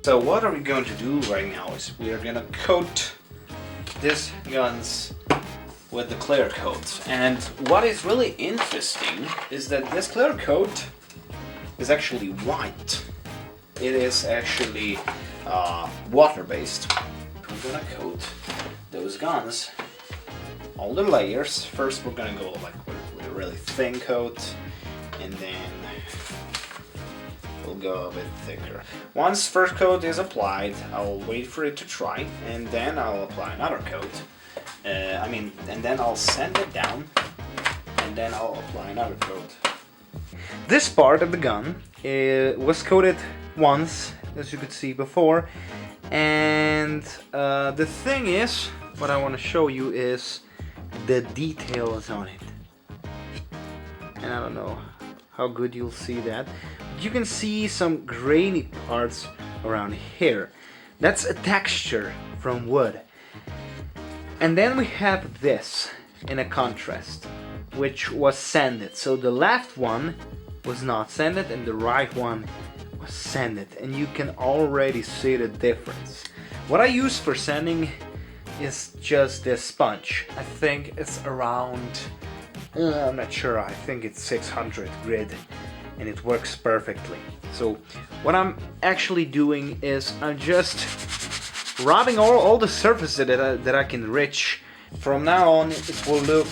So what are we going to do right now is we are gonna coat these guns with the clear coat. And what is really interesting is that this clear coat is actually white. It is actually water-based. We're gonna coat those guns, all the layers. First we're gonna go like with a really thin coat, and then we'll go a bit thicker. Once first coat is applied, I'll wait for it to dry, and then I'll apply another coat. And then I'll sand it down, and then I'll apply another coat. This part of the gun was coated once, as you could see before, and the thing is, what I want to show you is the details on it. And I don't know how good you'll see that. You can see some grainy parts around here. That's a texture from wood. And then we have this in a contrast, which was sanded. So the left one was not sanded and the right one was sanded. And you can already see the difference. What I use for sanding is just this sponge. I think it's around, I'm not sure, I think it's 600 grit. And it works perfectly. So what I'm actually doing is I'm just rubbing all the surfaces that I can reach. From now on it will look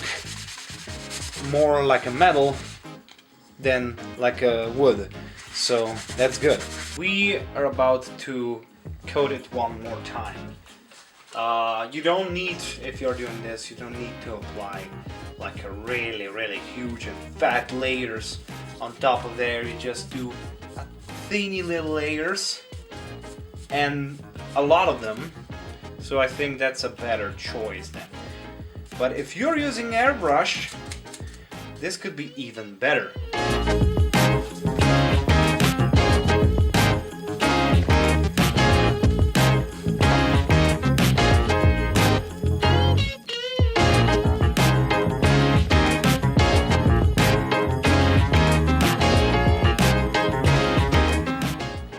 more like a metal than like a wood. So that's good. We are about to coat it one more time. You don't need, if you're doing this, you don't need to apply like a really huge and fat layers on top of there. You just do a teeny little layers and a lot of them. So I think that's a better choice then. But if you're using airbrush, this could be even better.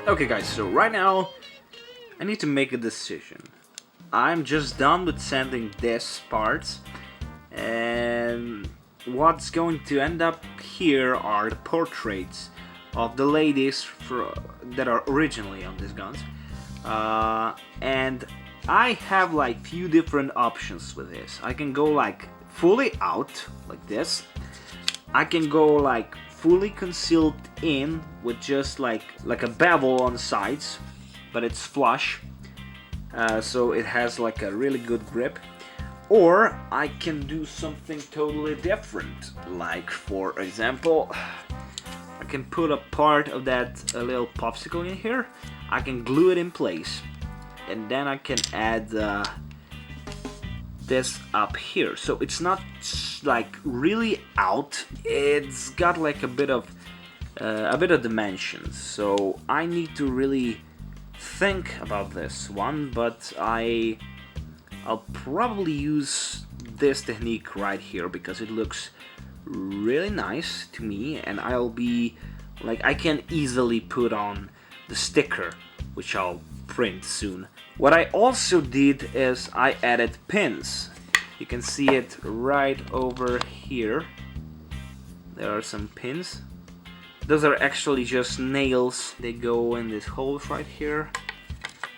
Okay guys, so right now I need to make a decision. I'm just done with sanding this part, and what's going to end up here are the portraits of the ladies that are originally on these guns. And I have like few different options with this. I can go like fully out like this. I can go like fully concealed in with just like a bevel on the sides, but it's flush, so it has like a really good grip. Or I can do something totally different, like for example, I can put a part of that little popsicle in here, I can glue it in place, and then I can add this up here, so it's not like really out. It's got like a bit of dimensions. So I need to really think about this one, but I'll probably use this technique right here because it looks really nice to me, and I'll be like, I can easily put on the sticker, which I'll print soon. What I also did is I added pins. You can see it right over here. There are some pins. Those are actually just nails. They go in this holes right here.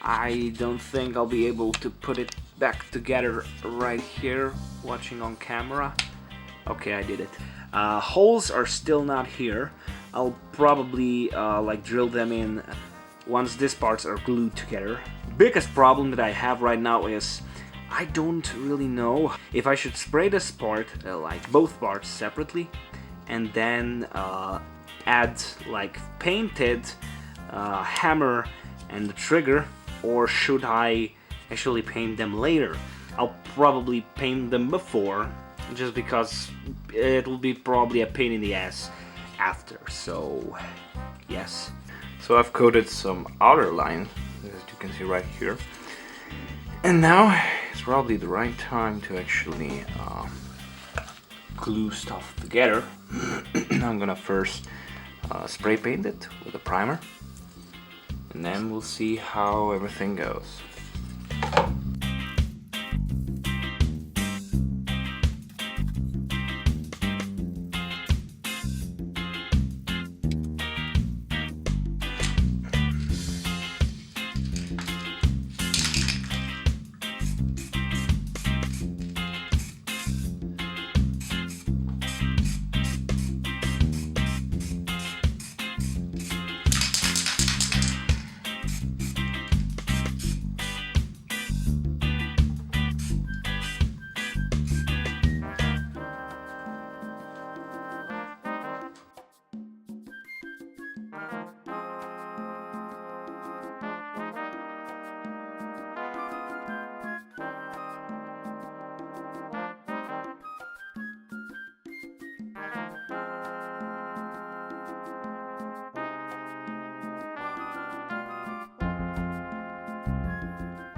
I don't think I'll be able to put it back together right here watching on camera. Okay, I did it. Holes are still not here. I'll probably like drill them in once these parts are glued together. Biggest problem that I have right now is I don't really know if I should spray this part, like both parts separately, and then add like painted hammer and the trigger, or should I actually paint them later? I'll probably paint them before, just because it will be probably a pain in the ass after, so yes. So I've coated some outer line, as you can see right here. And now it's probably the right time to actually glue stuff together. I'm gonna first spray paint it with a primer. and then we'll see how everything goes.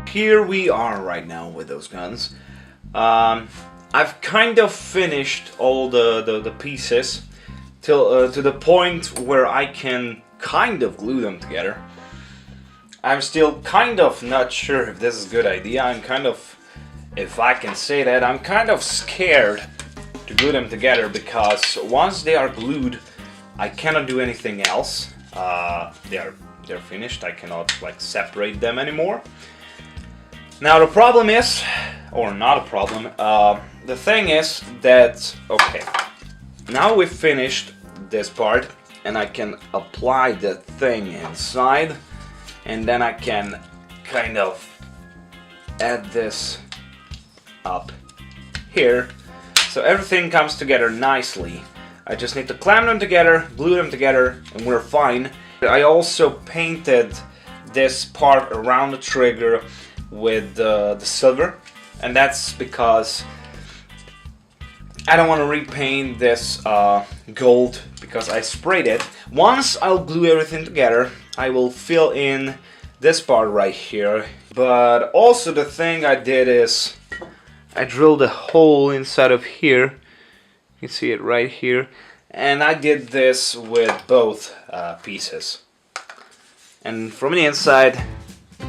Here we are right now with those guns. I've kind of finished all the pieces till to the point where I can kind of glue them together. I'm still kind of not sure if this is a good idea. I'm kind of, if I can say that, I'm kind of scared to glue them together, because once they are glued, I cannot do anything else. They're finished. I cannot like separate them anymore. Now the problem is, or not a problem, the thing is that, okay, now we've finished this part and I can apply the thing inside, and then I can kind of add this up here, so everything comes together nicely. I just need to clamp them together, glue them together, and we're fine. I also painted this part around the trigger with the silver, and that's because I don't want to repaint this gold, because I sprayed it. Once I'll glue everything together, I will fill in this part right here. But also the thing I did is I drilled a hole inside of here. You can see it right here, and I did this with both pieces, and from the inside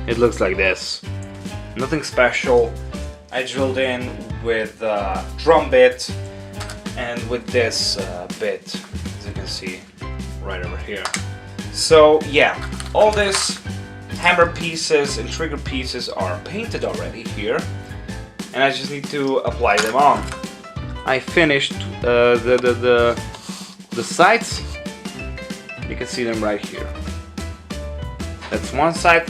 it looks like this. Nothing special. I drilled in with drum bit and with this bit, as you can see right over here. So yeah, all these hammer pieces and trigger pieces are painted already here, and I just need to apply them on. I finished the sides. You can see them right here. That's one side,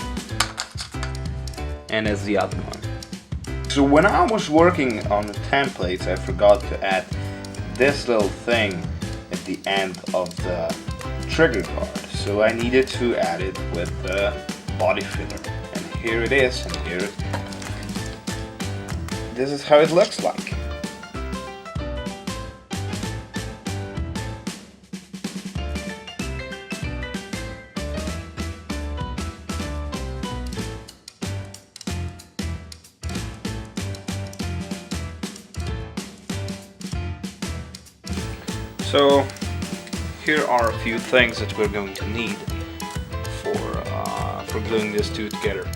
and as the other one. So when I was working on the templates, I forgot to add this little thing at the end of the trigger guard. So I needed to add it with the body filler. And here it is, and here this is how it looks like. So here are a few things that we're going to need for gluing these two together.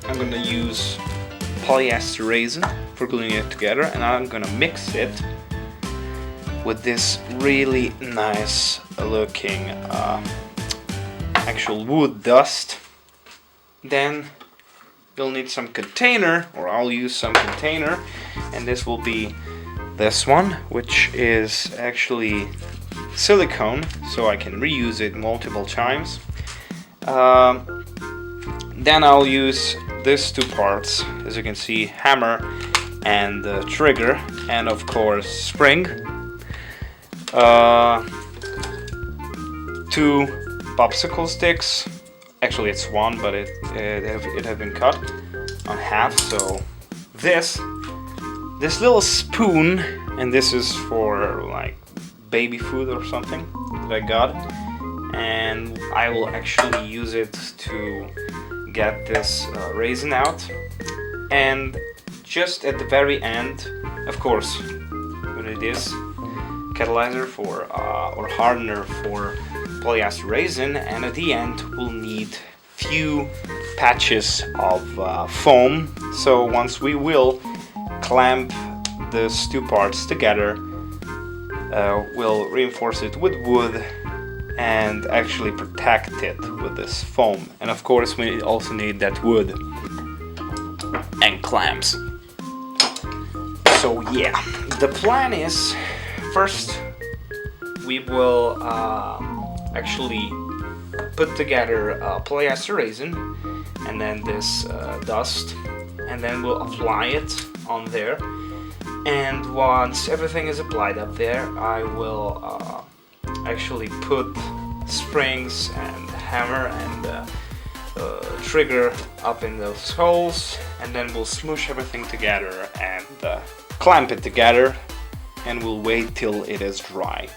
I'm going to use polyester resin for gluing it together, and I'm going to mix it with this really nice looking actual wood dust. Then you'll need some container, or I'll use some container, and this will be this one, which is actually silicone, so I can reuse it multiple times. Then I'll use these two parts, as you can see, hammer and the trigger, and of course spring. 2 popsicle sticks. Actually it's one, but it have been cut on half. So this little spoon, and this is for like baby food or something that I got, and I will actually use it to get this resin out. And just at the very end, of course, what it is, catalyzer for or hardener for polyester resin, and at the end we'll need few patches of foam. So once we will clamp these two parts together, we'll reinforce it with wood and actually protect it with this foam. And of course we also need that wood and clamps. So yeah, the plan is, first we will actually put together polyester resin and then this dust, and then we'll apply it on there. And once everything is applied up there, I will actually put springs and hammer and trigger up in those holes, and then we'll smoosh everything together and clamp it together, and we'll wait till it is dry.